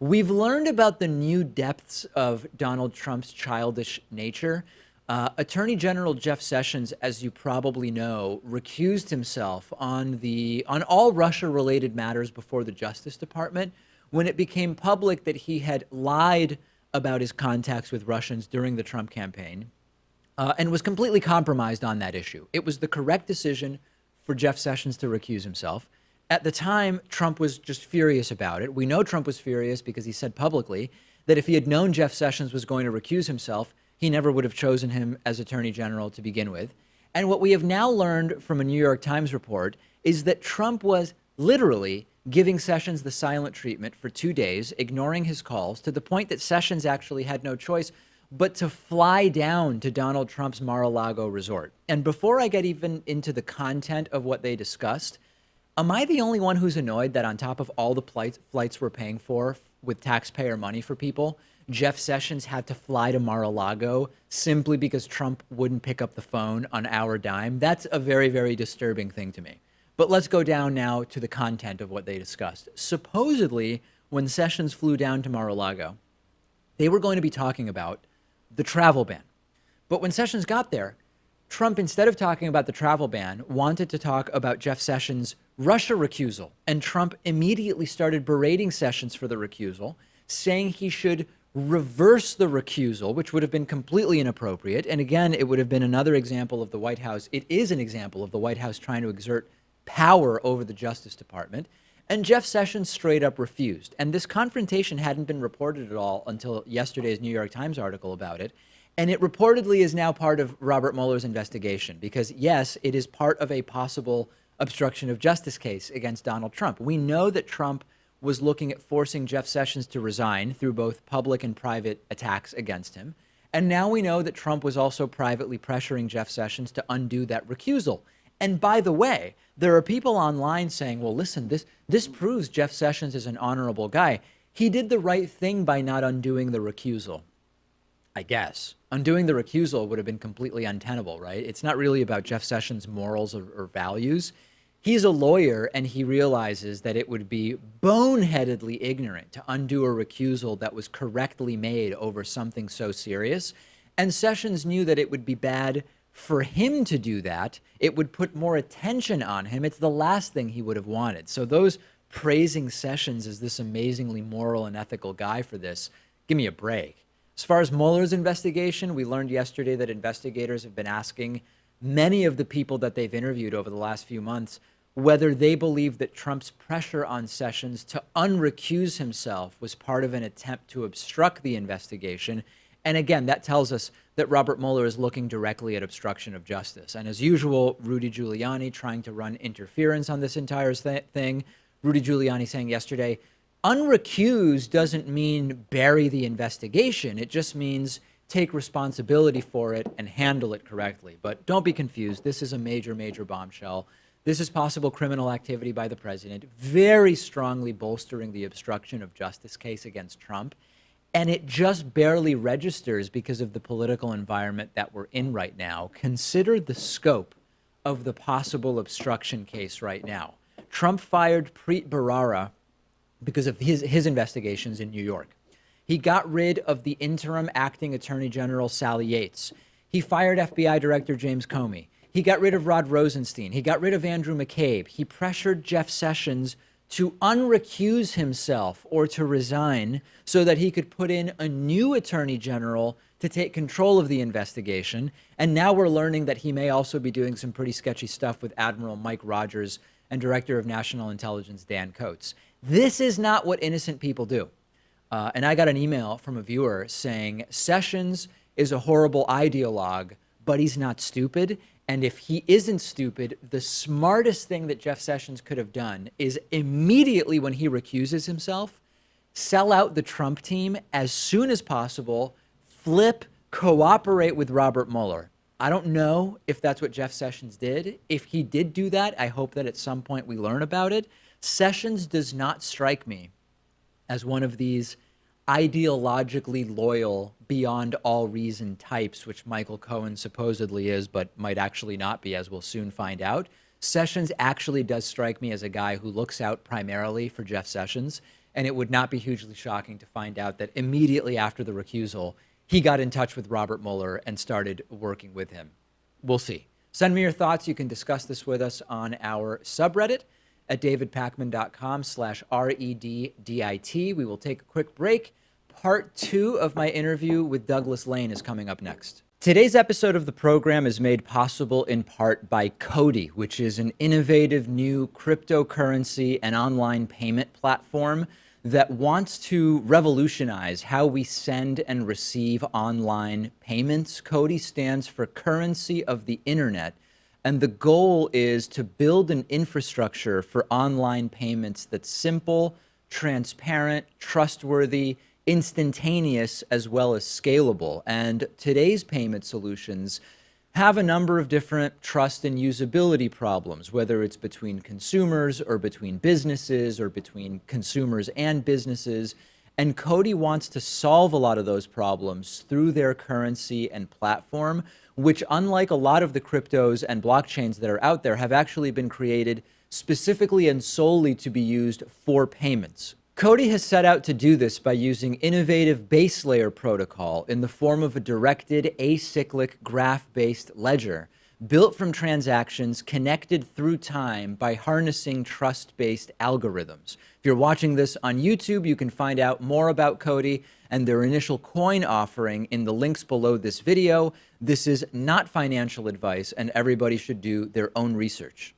We've learned about the new depths of Donald Trump's childish nature. Attorney General Jeff Sessions, as you probably know, recused himself on all Russia-related matters before the Justice Department when it became public that he had lied about his contacts with Russians during the Trump campaign, and was completely compromised on that issue. It was the correct decision for Jeff Sessions to recuse himself. At the time, Trump was just furious about it. We know Trump was furious because he said publicly that if he had known Jeff Sessions was going to recuse himself, he never would have chosen him as Attorney General to begin with. And what we have now learned from a New York Times report is that Trump was literally giving Sessions the silent treatment for 2 days, ignoring his calls, to the point that Sessions actually had no choice but to fly down to Donald Trump's Mar-a-Lago resort. And before I get even into the content of what they discussed, am I the only one who's annoyed that on top of all the flights we're paying for with taxpayer money for people, Jeff Sessions had to fly to Mar-a-Lago simply because Trump wouldn't pick up the phone on our dime? That's a very, very disturbing thing to me. But let's go down now to the content of what they discussed. Supposedly, when Sessions flew down to Mar-a-Lago, they were going to be talking about the travel ban. But when Sessions got there, Trump, instead of talking about the travel ban, wanted to talk about Jeff Sessions' Russia recusal. And Trump immediately started berating Sessions for the recusal, saying he should reverse the recusal, which would have been completely inappropriate. And again, it would have been another example of the White House. It is an example of the White House trying to exert power over the Justice Department. And Jeff Sessions straight up refused. And this confrontation hadn't been reported at all until yesterday's New York Times article about it. And it reportedly is now part of Robert Mueller's investigation because, yes, it is part of a possible obstruction of justice case against Donald Trump. We know that Trump was looking at forcing Jeff Sessions to resign through both public and private attacks against him. And now we know that Trump was also privately pressuring Jeff Sessions to undo that recusal. And by the way, there are people online saying, well, listen, this proves Jeff Sessions is an honorable guy. He did the right thing by not undoing the recusal. I guess. Undoing the recusal would have been completely untenable, right? It's not really about Jeff Sessions' morals or values. He's a lawyer, and he realizes that it would be boneheadedly ignorant to undo a recusal that was correctly made over something so serious. And Sessions knew that it would be bad for him to do that. It would put more attention on him. It's the last thing he would have wanted. So those praising Sessions as this amazingly moral and ethical guy for this, give me a break. As far as Mueller's investigation, we learned yesterday that investigators have been asking many of the people that they've interviewed over the last few months whether they believe that Trump's pressure on Sessions to un-recuse himself was part of an attempt to obstruct the investigation. And again, that tells us that Robert Mueller is looking directly at obstruction of justice. And as usual, Rudy Giuliani trying to run interference on this entire thing. Rudy Giuliani saying yesterday, un-recuse doesn't mean bury the investigation. It just means take responsibility for it and handle it correctly. But don't be confused. This is a major, major bombshell. This is possible criminal activity by the president, very strongly bolstering the obstruction of justice case against Trump. And it just barely registers because of the political environment that we're in right now. Consider the scope of the possible obstruction case right now. Trump fired Preet Bharara because of his investigations in New York. He got rid of the interim acting attorney general, Sally Yates. He fired FBI Director James Comey. He got rid of Rod Rosenstein. He got rid of Andrew McCabe. He pressured Jeff Sessions to unrecuse himself or to resign so that he could put in a new attorney general to take control of the investigation. And now we're learning that he may also be doing some pretty sketchy stuff with Admiral Mike Rogers and Director of National Intelligence Dan Coates. This is not what innocent people do. And I got an email from a viewer saying Sessions is a horrible ideologue, but he's not stupid. And if he isn't stupid, the smartest thing that Jeff Sessions could have done is immediately when he recuses himself, sell out the Trump team as soon as possible, cooperate with Robert Mueller. I don't know if that's what Jeff Sessions did. If he did do that, I hope that at some point we learn about it. Sessions does not strike me as one of these ideologically loyal, beyond all reason types, which Michael Cohen supposedly is, but might actually not be, as we'll soon find out. Sessions actually does strike me as a guy who looks out primarily for Jeff Sessions And it would not be hugely shocking to find out that immediately after the recusal, he got in touch with Robert Mueller and started working with him. We'll see. Send me your thoughts. You can discuss this with us on our subreddit at davidpakman.com/REDDIT. We will take a quick break. Part 2 of my interview with Douglas Lane is coming up next. Today's episode of the program is made possible in part by Cody, which is an innovative new cryptocurrency and online payment platform that wants to revolutionize how we send and receive online payments. Cody stands for Currency of the Internet, and the goal is to build an infrastructure for online payments that's simple, transparent, trustworthy, instantaneous, as well as scalable. And today's payment solutions have a number of different trust and usability problems, whether it's between consumers or between businesses or between consumers and businesses. And Cody wants to solve a lot of those problems through their currency and platform, which, unlike a lot of the cryptos and blockchains that are out there, have actually been created specifically and solely to be used for payments. Cody has set out to do this by using innovative base layer protocol in the form of a directed acyclic graph-based ledger built from transactions connected through time by harnessing trust-based algorithms. If you're watching this on YouTube, you can find out more about Cody and their initial coin offering in the links below this video. This is not financial advice, and everybody should do their own research.